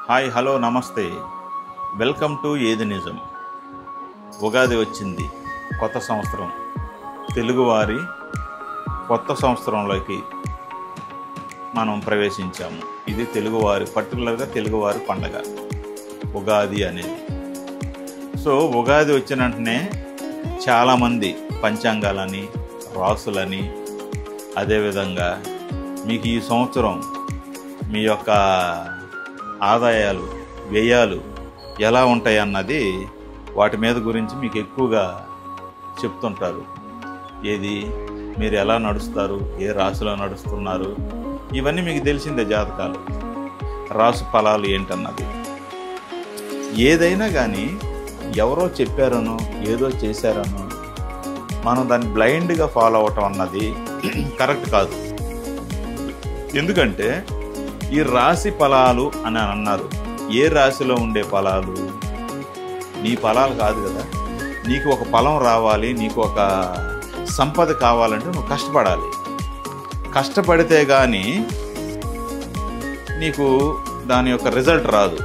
Hi hello నమస్తే, welcome to ఏది నిజం. ఉగాది వచ్చింది, కొత్త సంవత్సరం. తెలుగువారి కొత్త సంవత్సరంలోకి మనం ప్రవేశించాము. ఇది తెలుగువారి, పర్టికులర్గా తెలుగువారి పండగ ఉగాది అనేది. సో ఉగాది వచ్చిన వెంటనే చాలామంది పంచాంగాలని, రాసులని, అదేవిధంగా మీకు ఈ సంవత్సరం మీ యొక్క ఆదాయాలు, వ్యయాలు ఎలా ఉంటాయి అన్నది, వాటి మీద గురించి మీకు ఎక్కువగా చెప్తుంటారు. ఏది మీరు ఎలా నడుస్తారు, ఏ రాశిలో నడుస్తున్నారు, ఇవన్నీ మీకు తెలిసిందే. జాతకాలు, రాసు ఫలాలు ఏంటన్నది. ఏదైనా కానీ ఎవరో చెప్పారనో ఏదో చేశారనో మనం దాన్ని బ్లైండ్గా ఫాలో అవటం అన్నది కరెక్ట్ కాదు. ఎందుకంటే ఈ రాశి ఫలాలు అని అన్నారు. ఏ రాశిలో ఉండే ఫలాలు నీ ఫలాలు కాదు కదా. నీకు ఒక ఫలం రావాలి, నీకు ఒక సంపద కావాలంటే నువ్వు కష్టపడాలి. కష్టపడితే కానీ నీకు దాని యొక్క రిజల్ట్ రాదు.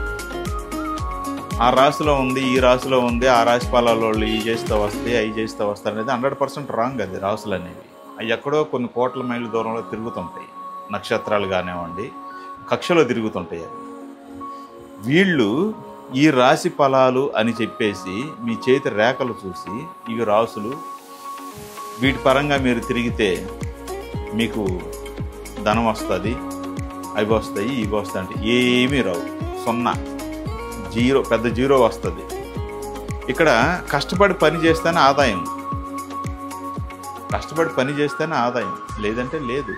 ఆ రాశిలో ఉంది, ఈ రాశిలో ఉంది, ఆ రాశి ఫలాల వాళ్ళు ఈ చేస్తూ వస్తే అవి చేస్తూ వస్తారు అనేది 100% రాంగ్. అది రాశులు అనేవి అవి ఎక్కడో కొన్ని కోట్ల మైళ్ళ దూరంలో తిరుగుతుంటాయి. నక్షత్రాలు కానివ్వండి, కక్షలో తిరుగుతుంటాయి. వీళ్ళు ఈ రాశి ఫలాలు అని చెప్పేసి మీ చేతి రేఖలు చూసి ఇవి రాసులు, వీటి పరంగా మీరు తిరిగితే మీకు ధనం వస్తుంది, అవి వస్తాయి, ఇవి వస్తాయి అంటే ఏమీ రావు. 0, 0, పెద్ద 0 వస్తుంది. ఇక్కడ కష్టపడి పని చేస్తేనే ఆదాయం, కష్టపడి పని చేస్తేనే ఆదాయం, లేదంటే లేదు.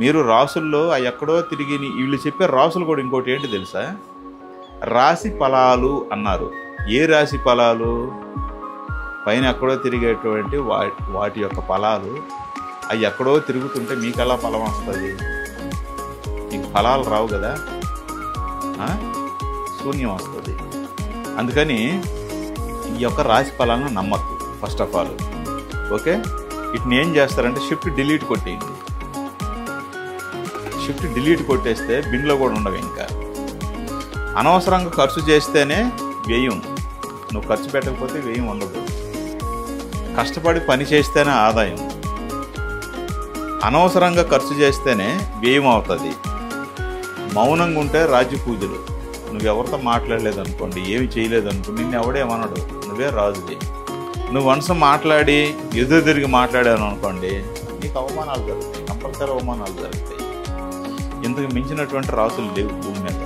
మీరు రాసుల్లో ఎక్కడో తిరిగి వీళ్ళు చెప్పే రాసులు కూడా ఇంకోటి ఏంటి తెలుసా? రాశి ఫలాలు అన్నారు. ఏ రాశి ఫలాలు? పైన ఎక్కడో తిరిగేటువంటి వాటి యొక్క ఫలాలు. అవి ఎక్కడో తిరుగుతుంటే మీకు ఎలా ఫలం వస్తుంది? మీకు ఫలాలు రావు కదా, శూన్యం వస్తుంది. అందుకని ఈ యొక్క రాశి ఫలాలను నమ్మద్దు ఫస్ట్ ఆఫ్ ఆల్. ఓకే, వీటిని ఏం చేస్తారంటే షిఫ్ట్ డిలీట్ కొట్టేయండి. షిఫ్ట్ డిలీట్ కొట్టేస్తే బిన్లో కూడా ఉండవు. ఇంకా అనవసరంగా ఖర్చు చేస్తేనే వ్యయం. నువ్వు ఖర్చు పెట్టకపోతే వ్యయం ఉండదు. కష్టపడి పని చేస్తేనే ఆదాయం. అనవసరంగా ఖర్చు చేస్తేనే వ్యయం అవుతుంది. మౌనంగా ఉంటే రాజ్య పూజలు. నువ్వెవరితో మాట్లాడలేదనుకోండి, ఏమి చేయలేదనుకోండి, నిన్ను ఎవడేమన్నాడు, నువ్వే రాజుది. నువ్వు వన్స్ మాట్లాడి ఎదురు తిరిగి మాట్లాడాను అనుకోండి, నీకు అవమానాలు జరుగుతాయి, కంపల్సరీ అవమానాలు జరుగుతాయి. ఇంతకు మించినటువంటి రాసులు లేవు భూమి మీద.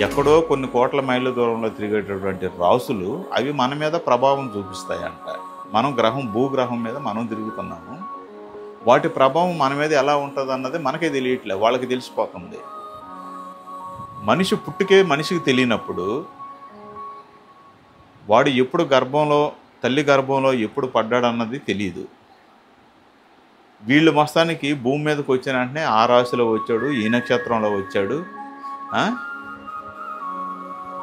ఎక్కడో కొన్ని కోట్ల మైళ్ళ దూరంలో తిరిగేటటువంటి రాసులు అవి మన మీద ప్రభావం చూపిస్తాయంట. మనం భూగ్రహం మీద మనం తిరుగుతున్నాము. వాటి ప్రభావం మన మీద ఎలా ఉంటుంది అన్నది మనకే తెలియట్లే, వాళ్ళకి తెలిసిపోతుంది. మనిషి పుట్టుకే మనిషికి తెలియనప్పుడు వాడు ఎప్పుడు తల్లి గర్భంలో ఎప్పుడు పడ్డాడన్నది తెలియదు. వీళ్ళు మొత్తానికి భూమి మీదకి వచ్చిన వెంటనే ఆ రాశిలో వచ్చాడు, ఈ నక్షత్రంలో వచ్చాడు,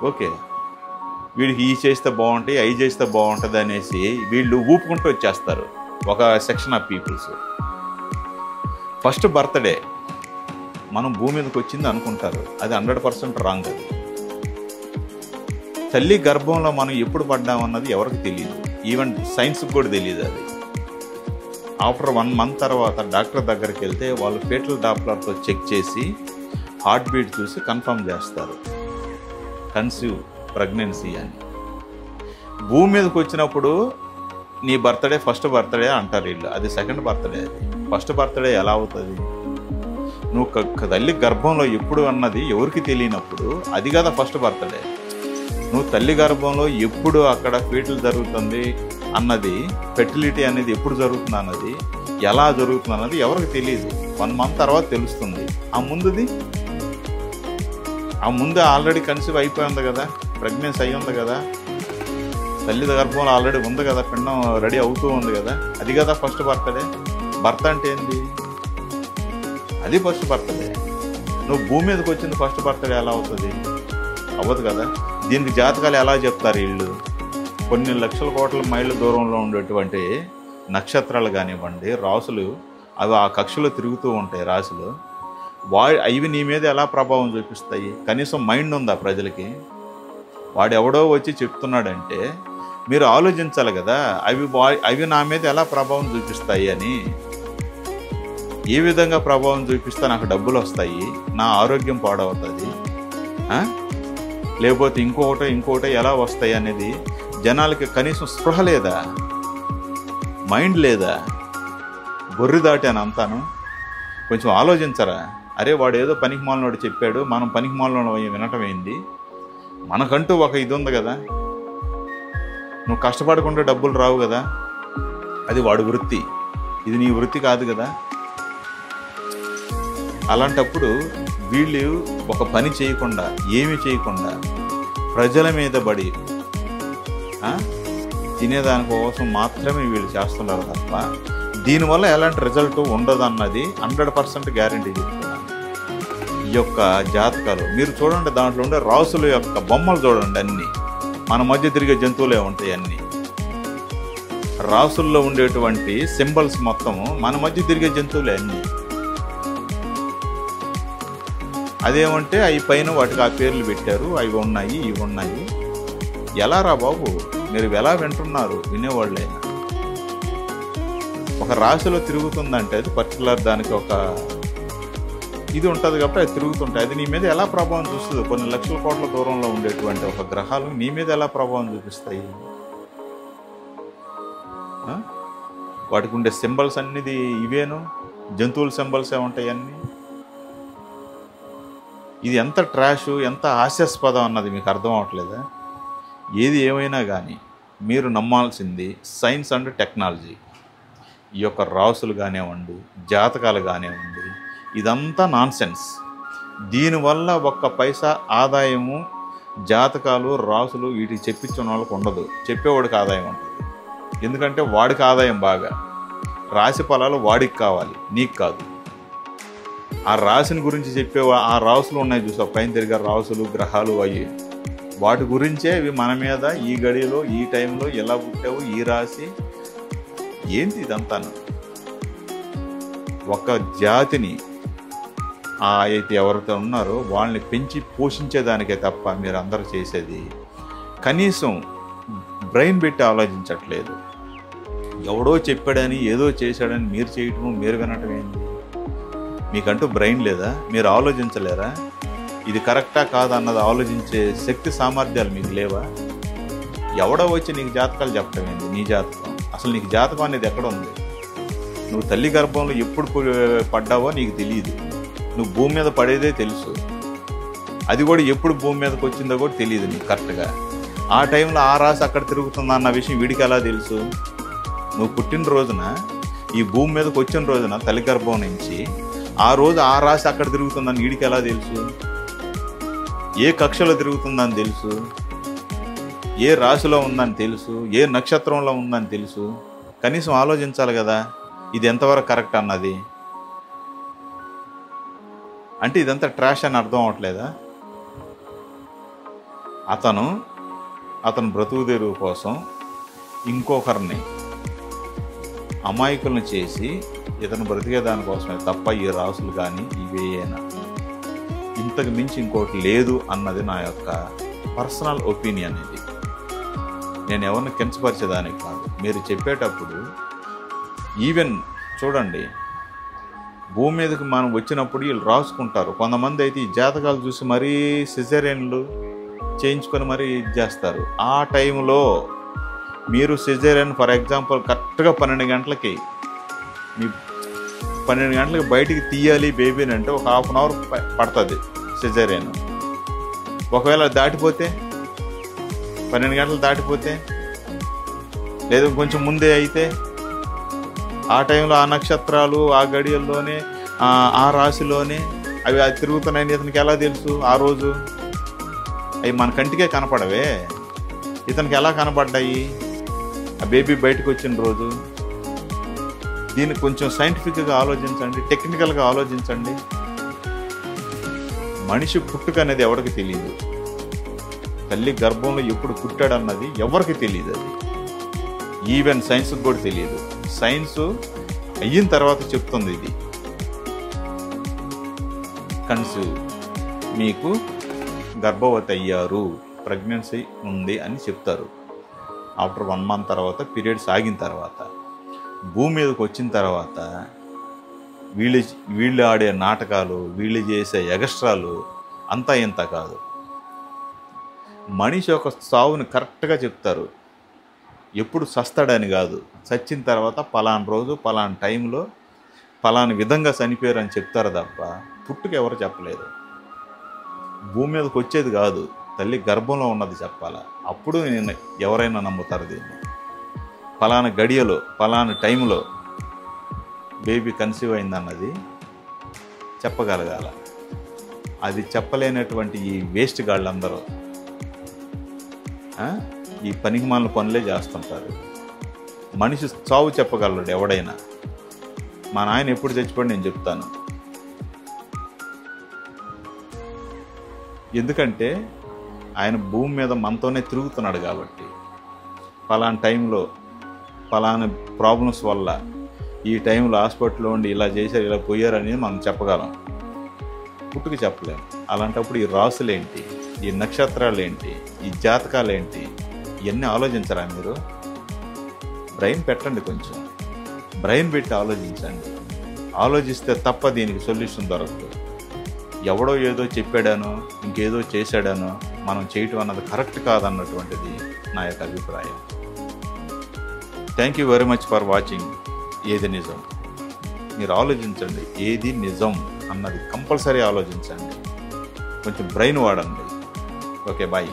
ఓకే వీడికి ఈ చేస్తే బాగుంటాయి, అవి చేస్తే బాగుంటుంది అనేసి వీళ్ళు ఊపుకుంటూ వచ్చేస్తారు ఒక section of peoples. First birthday మనం భూమి మీదకి వచ్చింది అనుకుంటారు. అది 100% రాంగ్. అది తల్లి గర్భంలో మనం ఎప్పుడు పడ్డామన్నది ఎవరికి తెలియదు. ఈవెన్ సైన్స్కి కూడా తెలియదు. అది ఆఫ్టర్ 1 month తర్వాత డాక్టర్ దగ్గరికి వెళ్తే వాళ్ళు ఫేటల్ డాప్లర్తో చెక్ చేసి హార్ట్ బీట్ చూసి కన్ఫర్మ్ చేస్తారు కన్సీవ్, ప్రెగ్నెన్సీ అని. భూమి మీదకి వచ్చినప్పుడు నీ బర్త్డే ఫస్ట్ బర్త్డే అంటారు వీళ్ళు. అది సెకండ్ బర్త్డే. అది ఫస్ట్ బర్త్డే ఎలా అవుతుంది? నువ్వు తల్లి గర్భంలో ఎప్పుడు అన్నది ఎవరికి తెలియనప్పుడు అది కదా ఫస్ట్ బర్త్డే. నువ్వు తల్లి గర్భంలో ఎప్పుడు అక్కడ ఫీటల్ జరుగుతుంది అన్నది, ఫెర్టిలిటీ అనేది ఎప్పుడు జరుగుతుంది అన్నది, ఎలా జరుగుతుంది అన్నది ఎవరికి తెలియదు. 1 month తర్వాత తెలుస్తుంది. ఆ ముందు ఆల్రెడీ కన్సీవ్ అయిపోయి ఉంది కదా, ప్రెగ్నెన్సీ అయి ఉంది కదా, తల్లి గర్భంలో ఆల్రెడీ ఉంది కదా, పిండం రెడీ అవుతూ ఉంది కదా, అది కదా ఫస్ట్ బర్త్డే. బర్త్ అంటే ఏంది? అది ఫస్ట్ బర్త్డే. నువ్వు భూమి మీదకి వచ్చింది ఫస్ట్ బర్త్డే ఎలా అవుతుంది? అవ్వదు కదా. దీనికి జాతకాలు ఎలా చెప్తారు వీళ్ళు? కొన్ని లక్షల కోట్ల మైళ్ళ దూరంలో ఉండేటువంటి నక్షత్రాలు కానివ్వండి, రాసులు, అవి ఆ కక్షలో తిరుగుతూ ఉంటాయి రాశులు. అవి నీ మీద ఎలా ప్రభావం చూపిస్తాయి? కనీసం మైండ్ ఉందా ప్రజలకి? వాడెవడో వచ్చి చెప్తున్నాడంటే మీరు ఆలోచించాలి కదా, అవి నా మీద ఎలా ప్రభావం చూపిస్తాయి అని. ఏ విధంగా ప్రభావం చూపిస్తే నాకు డబ్బులు వస్తాయి, నా ఆరోగ్యం పాడవుతుంది, లేకపోతే ఇంకోటో ఎలా వస్తాయి అనేది జనాలకి కనీసం స్పృహ లేదా? మైండ్ లేదా? బొర్రి దాటాను అంతాను. కొంచెం ఆలోచించరా? అరే వాడు ఏదో పనికిమాలినోడు చెప్పాడు, మనం పనికిమాలినోడు వినటం ఏంది? మనకంటూ ఒక ఇది ఉంది కదా, నువ్వు కష్టపడకుండా డబ్బులు రావు కదా, అది వాడు వృత్తి, ఇది నీ వృత్తి కాదు కదా. అలాంటప్పుడు వీళ్ళు ఒక పని చేయకుండా, ఏమి చేయకుండా ప్రజల మీద పడి తినేదాని కోసం మాత్రమే వీళ్ళు చేస్తున్నారు తప్ప దీనివల్ల ఎలాంటి రిజల్ట్ ఉండదు అన్నది 100% గ్యారంటీ చెప్తున్నాను. ఈ యొక్క జాతకాలు మీరు చూడండి, దాంట్లో ఉండే రాసుల యొక్క బొమ్మలు చూడండి, అన్నీ మన మధ్య తిరిగే జంతువులే ఉంటాయి. అన్నీ రాసుల్లో ఉండేటువంటి సింబల్స్ మొత్తము మన మధ్య తిరిగే జంతువులే అన్నీ. అదేమంటే అవి పైన వాటికి ఆ పేర్లు పెట్టారు, అవి ఉన్నాయి, ఇవి ఉన్నాయి. ఎలా రా బాబు, మీరు ఎలా వింటున్నారు వినేవాళ్ళైనా? ఒక రాశిలో తిరుగుతుందంటే అది పర్టికులర్ దానికి ఒక ఇది ఉంటుంది కాబట్టి అది తిరుగుతుంటాయి. అది నీ మీద ఎలా ప్రభావం చూస్తుంది? కొన్ని లక్షల కోట్ల దూరంలో ఉండేటువంటి ఒక గ్రహాలు నీ మీద ఎలా ప్రభావం చూపిస్తాయి? వాటికి ఉండే సింబల్స్ అన్నిది ఇవేను, జంతువుల సింబల్సే ఉంటాయి అన్నీ. ఇది ఎంత ట్రాష్, ఎంత హాస్యాస్పదం అన్నది మీకు అర్థం అవట్లేదా? ఏది ఏమైనా కానీ మీరు నమ్మాల్సింది సైన్స్ అండ్ టెక్నాలజీ. ఈ యొక్క రాసులు కానివ్వండి, జాతకాలు కానివ్వండి, ఇదంతా నాన్సెన్స్. దీనివల్ల ఒక్క పైసా ఆదాయము జాతకాలు, రాసులు వీటికి చెప్పించిన వాళ్ళకి ఉండదు, చెప్పేవాడికి ఆదాయం ఉంటుంది. ఎందుకంటే వాడికి ఆదాయం బాగా, రాశి ఫలాలు వాడికి కావాలి, నీకు కాదు. ఆ రాశిని గురించి చెప్పే ఆ రాసులు ఉన్నాయి చూసా, పైన తిరిగే రాసులు, గ్రహాలు, అవి వాటి గురించే ఇవి మన మీద ఈ గడిలో ఈ టైంలో ఎలా పుట్టావు, ఈ రాశి ఏంటి ఇదంతాను. ఒక జాతిని అయితే ఎవరైతే ఉన్నారో వాళ్ళని పెంచి పోషించేదానికే తప్ప మీరు అందరూ చేసేది కనీసం బ్రెయిన్ పెట్టి ఆలోచించట్లేదు. ఎవడో చెప్పాడని ఏదో చేశాడని మీరు చేయటము, మీరు వినటం ఏంటి? మీకంటూ బ్రెయిన్ లేదా? మీరు ఆలోచించలేరా? ఇది కరెక్టా కాదా అన్నది ఆలోచించే శక్తి సామర్థ్యాలు మీకు లేవా? ఎవడో వచ్చి నీకు జాతకాలు చెప్పడం ఏంటి? నీ జాతకం అసలు నీకు జాతకం అనేది ఎక్కడ ఉంది? నువ్వు తల్లి గర్భంలో ఎప్పుడు పడ్డావో నీకు తెలియదు. నువ్వు భూమి మీద పడేదే తెలుసు, అది కూడా ఎప్పుడు భూమి మీదకి వచ్చిందో కూడా తెలియదు నీకు కరెక్ట్గా. ఆ టైంలో ఆ రాశి అక్కడ తిరుగుతుందా అన్న విషయం వీడికి ఎలా తెలుసు? నువ్వు పుట్టినరోజున, ఈ భూమి మీదకి వచ్చిన రోజున తల్లి గర్భం నుంచి ఆ రోజు ఆ రాశి అక్కడ తిరుగుతుందని వీడికి ఎలా తెలుసు? ఏ కక్షలో తిరుగుతుందని తెలుసు, ఏ రాశిలో ఉందని తెలుసు, ఏ నక్షత్రంలో ఉందని తెలుసు. కనీసం ఆలోచించాలి కదా ఇది ఎంతవరకు కరెక్ట్ అన్నది. అంటే ఇదంతా ట్రాష్ అని అర్థం అవట్లేదా? అతను బ్రతుకు తెరువు కోసం ఇంకొకరిని అమాయకులను చేసి ఇతను బ్రతికే దానికోసమే తప్ప ఈ రాసులు కానీ ఇవేనా, ఇంతకు మించి ఇంకోటి లేదు అన్నది నా యొక్క పర్సనల్ ఒపీనియన్. ఇది నేను ఎవరిని కించపరిచేదానికి కాదు. మీరు చెప్పేటప్పుడు ఈవెన్ చూడండి, భూమి మీదకి మనం వచ్చినప్పుడు వీళ్ళు రాసుకుంటారు. కొంతమంది అయితే ఈ జాతకాలు చూసి మరీ సిజేరియన్లు చేయించుకొని మరీ ఇది చేస్తారు. ఆ టైంలో మీరు సిజేరియన్ ఫర్ ఎగ్జాంపుల్ కరెక్ట్గా 12 గంటలకి మీ 12 గంటలకి బయటికి తీయాలి బేబీని అంటే ఒక ½ అవర్ పడుతుంది సిజేరియన్. ఒకవేళ దాటిపోతే 12 గంటలు దాటిపోతే, లేదు కొంచెం ముందే అయితే, ఆ టైంలో ఆ నక్షత్రాలు ఆ గడియల్లోనే ఆ రాశిలోనే అవి తిరుగుతున్నాయని ఇతనికి ఎలా తెలుసు? ఆ రోజు అవి మన కంటికే కనపడవే, ఇతనికి ఎలా కనపడ్డాయి? ఆ బేబీ బయటకు వచ్చిన రోజు. దీన్ని కొంచెం సైంటిఫిక్గా ఆలోచించండి, టెక్నికల్గా ఆలోచించండి. మనిషి పుట్టుక అనేది ఎవరికి తెలియదు, తల్లి గర్భంలో ఎప్పుడు పుట్టాడన్నది ఎవరికి తెలియదు. అది ఈవెన్ సైన్స్కి కూడా తెలియదు. సైన్స్ అయిన తర్వాత చెప్తుంది ఇది. కన్సీవ్, మీకు గర్భవతి అయ్యారు, ప్రెగ్నెన్సీ ఉంది అని చెప్తారు. ఆఫ్టర్ 1 month తర్వాత, పీరియడ్స్ ఆగిన తర్వాత, భూమి మీదకి వచ్చిన తర్వాత వీళ్ళు ఆడే నాటకాలు, వీళ్ళు చేసే ఎగస్ట్రాలు అంతా ఇంత కాదు. మనిషి యొక్క సావుని కరెక్ట్గా చెప్తారు. ఎప్పుడు చస్తాడని కాదు, చచ్చిన తర్వాత పలానా రోజు పలానా టైంలో పలానా విధంగా చనిపోయారు అని చెప్తారు తప్ప పుట్టుక ఎవరు చెప్పలేదు. భూమి మీదకి వచ్చేది కాదు, తల్లి గర్భంలో ఉన్నది చెప్పాలా. అప్పుడు నేను ఎవరైనా నమ్ముతారు దీన్ని. పలానా గడియలో పలానా టైంలో బేబీ కన్సీవ్ అయిందన్నది చెప్పగలగాల. అది చెప్పలేనటువంటి ఈ వేస్ట్ గాళ్ళందరూ ఈ పనికిమాలిన పనులే చేస్తుంటారు. మనిషి చావు చెప్పగలడు ఎవడైనా. మా నాయన ఎప్పుడు చచ్చిపోయి నేను చెప్తాను. ఎందుకంటే ఆయన భూమి మీద మనతోనే తిరుగుతున్నాడు కాబట్టి. పలానా టైంలో పలానా ప్రాబ్లమ్స్ వల్ల ఈ టైంలో హాస్పిటల్లో ఉండి ఇలా చేశారు, ఇలా పోయారని మనం చెప్పగలం, పుట్టుకు చెప్పలేము. అలాంటప్పుడు ఈ రాసులేంటి, ఈ నక్షత్రాలు ఏంటి, ఈ జాతకాలు ఏంటి, ఇవన్నీ ఆలోచించరా మీరు? బ్రెయిన్ పెట్టండి, కొంచెం బ్రెయిన్ పెట్టి ఆలోచించండి. ఆలోచిస్తే తప్ప దీనికి సొల్యూషన్ దొరకదు. ఎవడో ఏదో చెప్పాడానో ఇంకేదో చేశాడానో మనం చేయటం అన్నది కరెక్ట్ కాదన్నటువంటిది నా యొక్క అభిప్రాయం. Thank you very much for watching. ఏది నిజం మీరు ఆలోచించండి. ఏది నిజం అన్నది కంపల్సరీ ఆలోచించండి. కొంచెం బ్రెయిన్ వాడండి. Okay, bye.